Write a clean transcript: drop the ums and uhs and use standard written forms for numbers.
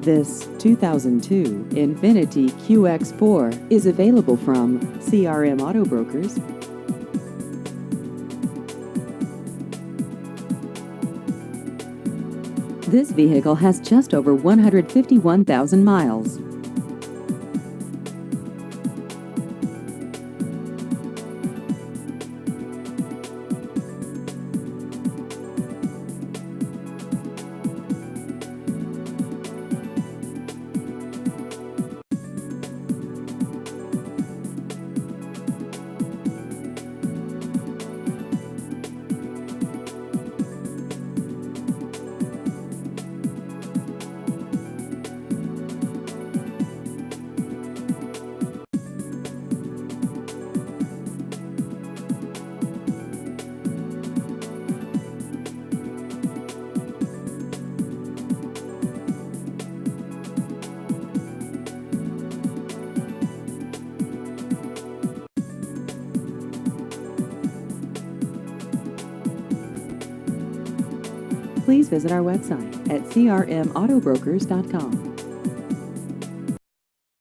This 2002 Infiniti QX4 is available from CRM Auto Brokers. This vehicle has just over 151,000 miles. Please visit our website at crmautobrokers.com.